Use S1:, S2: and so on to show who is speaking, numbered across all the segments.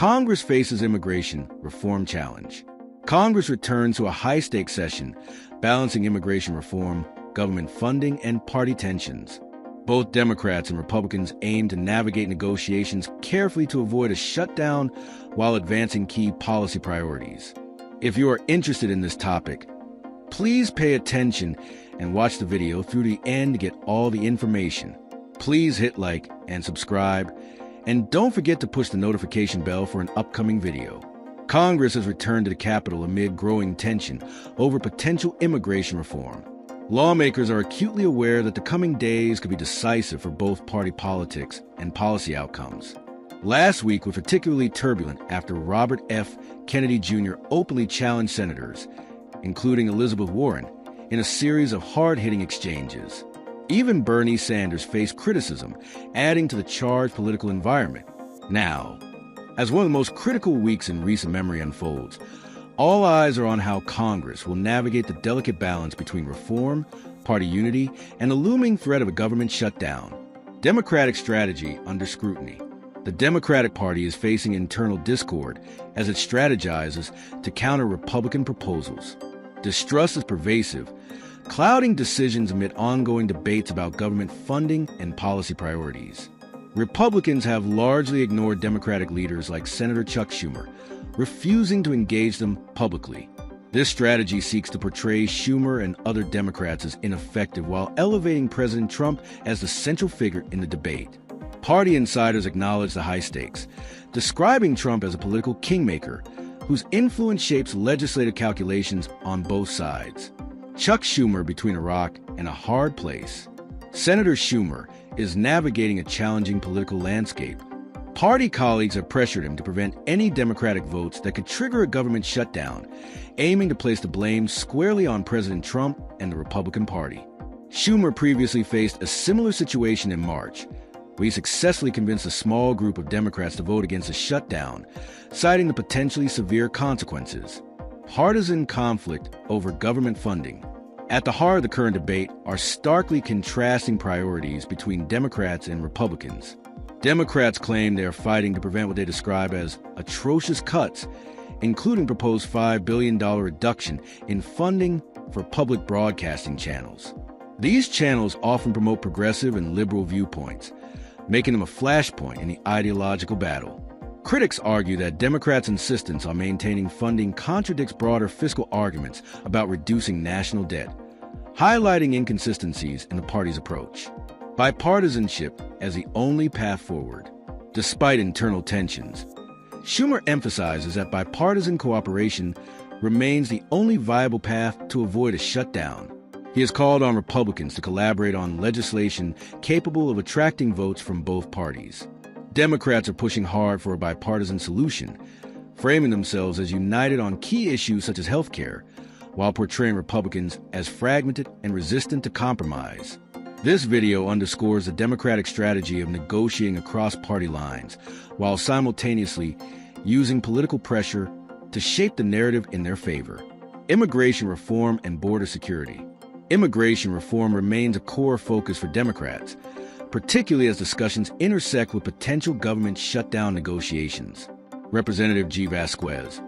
S1: Congress faces immigration reform challenge. Congress returns to a high-stakes session, balancing immigration reform, government funding, and party tensions. Both Democrats and Republicans aim to navigate negotiations carefully to avoid a shutdown while advancing key policy priorities. If you are interested in this topic, please pay attention and watch the video through the end to get all the information. Please hit like and subscribe, and don't forget to push the notification bell for an upcoming video. Congress has returned to the Capitol amid growing tension over potential immigration reform. Lawmakers are acutely aware that the coming days could be decisive for both party politics and policy outcomes. Last week was particularly turbulent after Robert F. Kennedy Jr. openly challenged senators, including Elizabeth Warren, in a series of hard-hitting exchanges. Even Bernie Sanders faced criticism, adding to the charged political environment. Now, as one of the most critical weeks in recent memory unfolds, all eyes are on how Congress will navigate the delicate balance between reform, party unity, and the looming threat of a government shutdown. Democratic strategy under scrutiny. The Democratic Party is facing internal discord as it strategizes to counter Republican proposals. Distrust is pervasive, clouding decisions amid ongoing debates about government funding and policy priorities. Republicans have largely ignored Democratic leaders like Senator Chuck Schumer, refusing to engage them publicly. This strategy seeks to portray Schumer and other Democrats as ineffective while elevating President Trump as the central figure in the debate. Party insiders acknowledge the high stakes, describing Trump as a political kingmaker whose influence shapes legislative calculations on both sides. Chuck Schumer between a rock and a hard place. Senator Schumer is navigating a challenging political landscape. Party colleagues have pressured him to prevent any Democratic votes that could trigger a government shutdown, aiming to place the blame squarely on President Trump and the Republican Party. Schumer previously faced a similar situation in March, where he successfully convinced a small group of Democrats to vote against a shutdown, citing the potentially severe consequences. Partisan conflict over government funding. At the heart of the current debate are starkly contrasting priorities between Democrats and Republicans. Democrats claim they are fighting to prevent what they describe as atrocious cuts, including proposed $5 billion reduction in funding for public broadcasting channels. These channels often promote progressive and liberal viewpoints, making them a flashpoint in the ideological battle. Critics argue that Democrats' insistence on maintaining funding contradicts broader fiscal arguments about reducing national debt, highlighting inconsistencies in the party's approach. Bipartisanship as the only path forward. Despite internal tensions, Schumer emphasizes that bipartisan cooperation remains the only viable path to avoid a shutdown. He has called on Republicans to collaborate on legislation capable of attracting votes from both parties. Democrats are pushing hard for a bipartisan solution, framing themselves as united on key issues such as health care, while portraying Republicans as fragmented and resistant to compromise. This video underscores the Democratic strategy of negotiating across party lines, while simultaneously using political pressure to shape the narrative in their favor. Immigration reform and border security. Immigration reform remains a core focus for Democrats, particularly as discussions intersect with potential government shutdown negotiations. Representative G. Vasquez,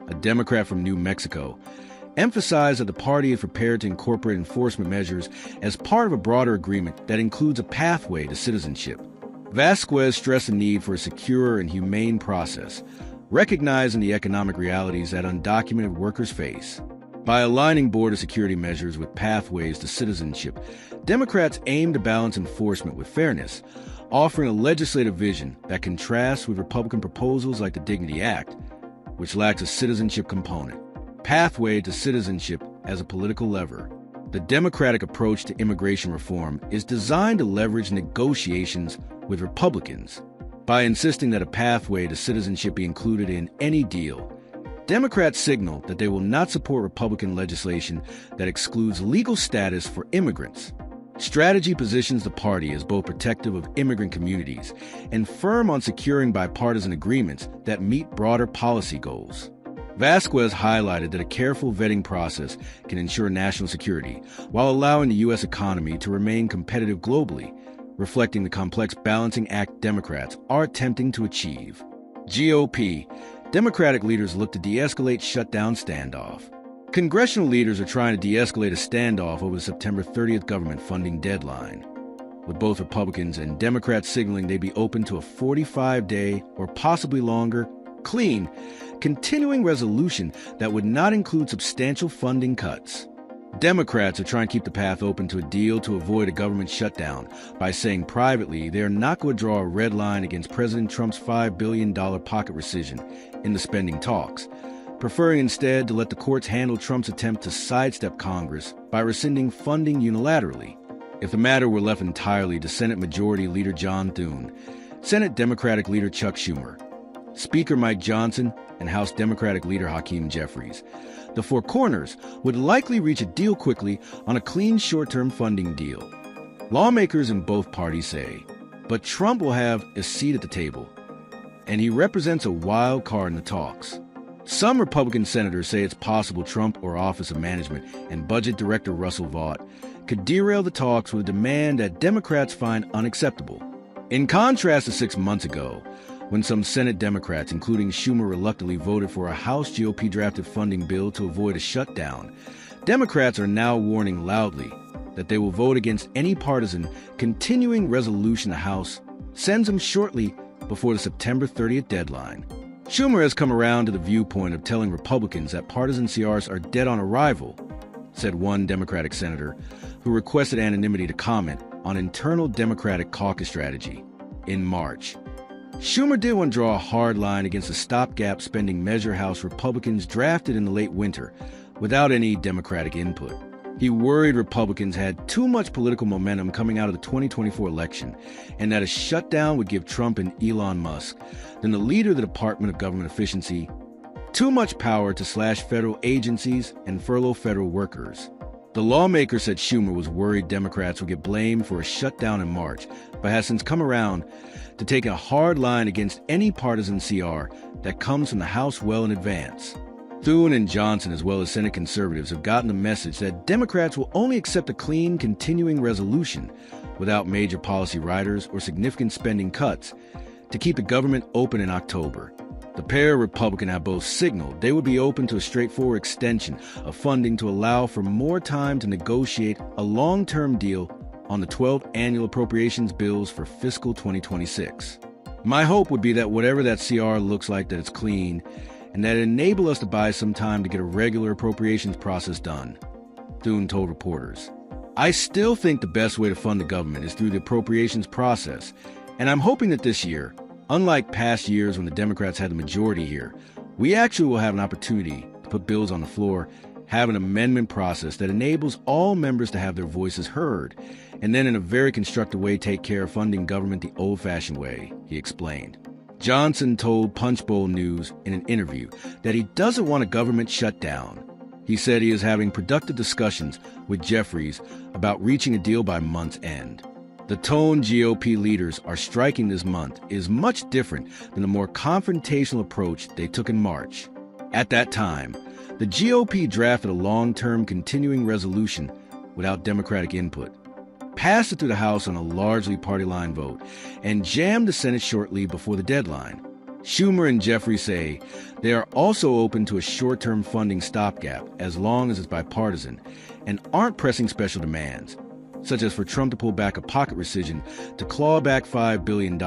S1: a Democrat from New Mexico, emphasized that the party is prepared to incorporate enforcement measures as part of a broader agreement that includes a pathway to citizenship. Vasquez stressed the need for a secure and humane process, recognizing the economic realities that undocumented workers face. By aligning border security measures with pathways to citizenship, Democrats aim to balance enforcement with fairness, offering a legislative vision that contrasts with Republican proposals like the Dignity Act, which lacks a citizenship component. Pathway to citizenship as a political lever. The Democratic approach to immigration reform is designed to leverage negotiations with Republicans. By insisting that a pathway to citizenship be included in any deal, Democrats signal that they will not support Republican legislation that excludes legal status for immigrants. Strategy positions the party as both protective of immigrant communities and firm on securing bipartisan agreements that meet broader policy goals. Vasquez highlighted that a careful vetting process can ensure national security while allowing the U.S. economy to remain competitive globally, reflecting the complex balancing act Democrats are attempting to achieve. GOP. Democratic leaders look to de-escalate shutdown standoff. Congressional leaders are trying to de-escalate a standoff over the September 30th government funding deadline, with both Republicans and Democrats signaling they'd be open to a 45-day or possibly longer, clean, continuing resolution that would not include substantial funding cuts. Democrats are trying to keep the path open to a deal to avoid a government shutdown by saying privately they are not going to draw a red line against President Trump's $5 billion pocket rescission in the spending talks, preferring instead to let the courts handle Trump's attempt to sidestep Congress by rescinding funding unilaterally. If the matter were left entirely to Senate Majority Leader John Thune, Senate Democratic Leader Chuck Schumer, Speaker Mike Johnson, and House Democratic Leader Hakeem Jeffries, the Four Corners would likely reach a deal quickly on a clean short-term funding deal. Lawmakers in both parties say, but Trump will have a seat at the table, and he represents a wild card in the talks. Some Republican senators say it's possible Trump or Office of Management and Budget Director Russell Vought could derail the talks with a demand that Democrats find unacceptable. In contrast to 6 months ago, when some Senate Democrats, including Schumer, reluctantly voted for a House GOP-drafted funding bill to avoid a shutdown, Democrats are now warning loudly that they will vote against any partisan continuing resolution the House sends them shortly before the September 30th deadline. Schumer has come around to the viewpoint of telling Republicans that partisan CRs are dead on arrival, said one Democratic senator who requested anonymity to comment on internal Democratic caucus strategy in March. Schumer did want to draw a hard line against a stopgap spending measure House Republicans drafted in the late winter without any Democratic input. He worried Republicans had too much political momentum coming out of the 2024 election and that a shutdown would give Trump and Elon Musk, then the leader of the Department of Government Efficiency, too much power to slash federal agencies and furlough federal workers. The lawmaker said Schumer was worried Democrats would get blamed for a shutdown in March, but has since come around to take a hard line against any partisan CR that comes from the House well in advance. Thune and Johnson, as well as Senate conservatives, have gotten the message that Democrats will only accept a clean, continuing resolution without major policy riders or significant spending cuts to keep the government open in October. The pair Republican have both signaled they would be open to a straightforward extension of funding to allow for more time to negotiate a long-term deal on the 12 annual appropriations bills for fiscal 2026. My hope would be that whatever that CR looks like, that it's clean, and that it enable us to buy some time to get a regular appropriations process done, Thune told reporters. I still think the best way to fund the government is through the appropriations process, and I'm hoping that this year, unlike past years when the Democrats had the majority here, we actually will have an opportunity to put bills on the floor, have an amendment process that enables all members to have their voices heard, and then in a very constructive way take care of funding government the old-fashioned way, he explained. Johnson told Punchbowl News in an interview that he doesn't want a government shutdown. He said he is having productive discussions with Jeffries about reaching a deal by month's end. The tone GOP leaders are striking this month is much different than the more confrontational approach they took in March. At that time, the GOP drafted a long-term continuing resolution without Democratic input, passed it through the House on a largely party-line vote, and jammed the Senate shortly before the deadline. Schumer and Jeffries say they are also open to a short-term funding stopgap as long as it's bipartisan and aren't pressing special demands, such as for Trump to pull back a pocket rescission to claw back $5 billion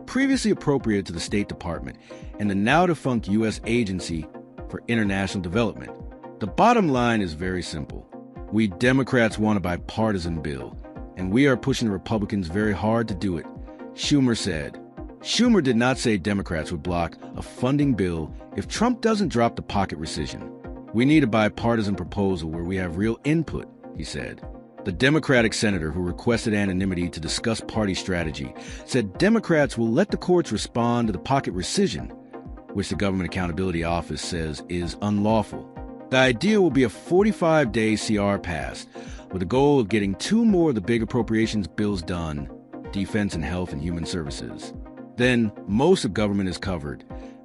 S1: previously appropriated to the State Department and the now-defunct U.S. Agency for International Development. The bottom line is very simple. We Democrats want a bipartisan bill, and we are pushing the Republicans very hard to do it, Schumer said. Schumer did not say Democrats would block a funding bill if Trump doesn't drop the pocket rescission. We need a bipartisan proposal where we have real input, he said. The Democratic senator who requested anonymity to discuss party strategy said Democrats will let the courts respond to the pocket rescission, which the Government Accountability Office says is unlawful. The idea will be a 45-day CR passed, with the goal of getting two more of the big appropriations bills done, Defense and Health and Human Services. Then most of government is covered,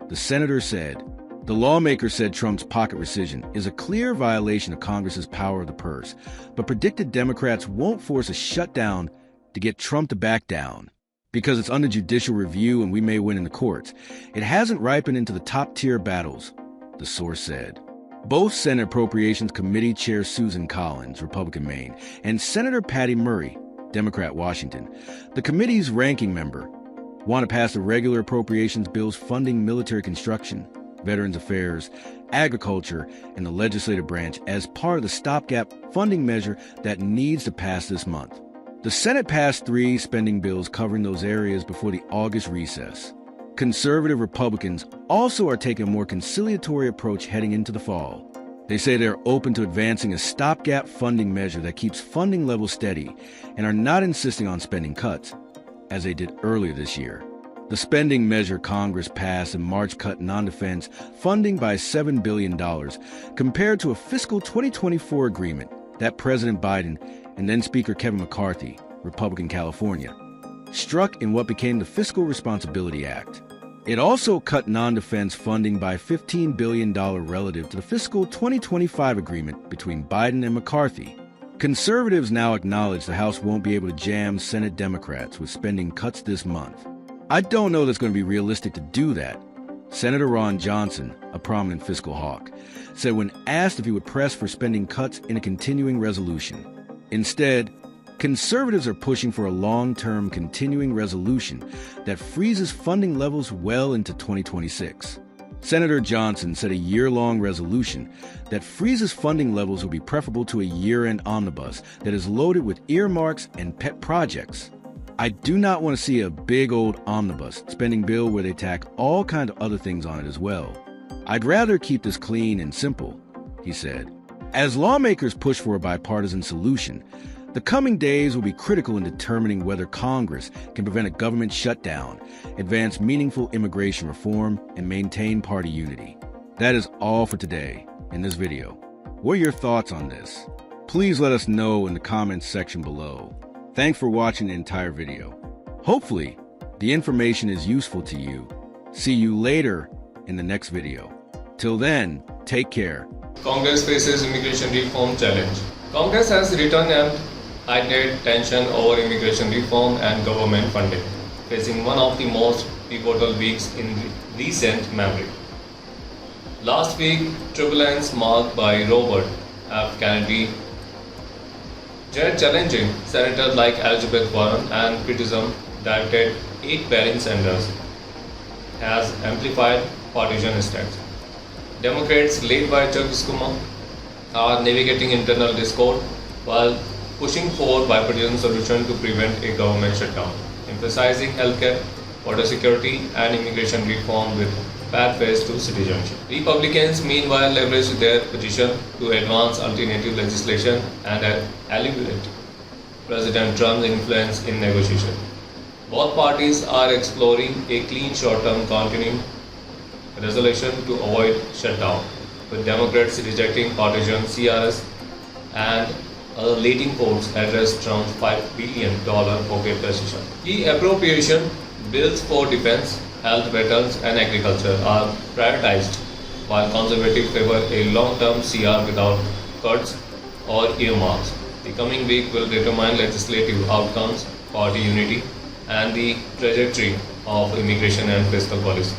S1: the senator said. The lawmaker said Trump's pocket rescission is a clear violation of Congress's power of the purse, but predicted Democrats won't force a shutdown to get Trump to back down. because it's under judicial review and we may win in the courts. It hasn't ripened into the top-tier battles, the source said. Both Senate Appropriations Committee Chair Susan Collins, Republican Maine, and Senator Patty Murray, Democrat Washington, the committee's ranking member, want to pass the regular appropriations bills funding military construction, Veterans Affairs, agriculture, and the legislative branch as part of the stopgap funding measure that needs to pass this month. The Senate passed 3 spending bills covering those areas before the August recess. Conservative Republicans also are taking a more conciliatory approach heading into the fall. They say they're open to advancing a stopgap funding measure that keeps funding levels steady and are not insisting on spending cuts, as they did earlier this year. The spending measure Congress passed in March cut non-defense funding by $7 billion compared to a fiscal 2024 agreement that President Biden and then Speaker Kevin McCarthy, Republican California, struck in what became the Fiscal Responsibility Act. It also cut non-defense funding by $15 billion relative to the fiscal 2025 agreement between Biden and McCarthy. Conservatives now acknowledge the House won't be able to jam Senate Democrats with spending cuts this month. I don't know that's going to be realistic to do that. Senator Ron Johnson, a prominent fiscal hawk, said when asked if he would press for spending cuts in a continuing resolution. Instead, conservatives are pushing for a long-term continuing resolution that freezes funding levels well into 2026. Senator Johnson said a year-long resolution that freezes funding levels would be preferable to a year-end omnibus that is loaded with earmarks and pet projects. I do not want to see a big old omnibus spending bill where they tack all kinds of other things on it as well. I'd rather keep this clean and simple, he said. As lawmakers push for a bipartisan solution, the coming days will be critical in determining whether Congress can prevent a government shutdown, advance meaningful immigration reform, and maintain party unity. That is all for today in this video. What are your thoughts on this? Please let us know in the comments section below. Thanks for watching the entire video. Hopefully, the information is useful to you. See you later in the next video. Till then, take care.
S2: Congress faces immigration reform challenge. Congress has written and heightened tension over immigration reform and government funding, facing one of the most pivotal weeks in recent memory. Last week, turbulence marked by Robert F. Kennedy, challenging senators like Elizabeth Warren and criticism directed at Bernie Sanders, has amplified partisan stance. Democrats, led by Chuck Schumer, are navigating internal discord while pushing for bipartisan solution to prevent a government shutdown, emphasizing healthcare, border security, and immigration reform with pathways to citizenship. Republicans, meanwhile, leveraged their position to advance alternative legislation and alleviate President Trump's influence in negotiation. Both parties are exploring a clean short-term continuing resolution to avoid shutdown, with Democrats rejecting partisan CRS and other leading courts address Trump's $5 billion pocket rescission. Key appropriation bills for defense, health, veterans, and agriculture are prioritized, while conservatives favor a long-term CR without cuts or earmarks. The coming week will determine legislative outcomes, party unity, and the trajectory of immigration and fiscal policy.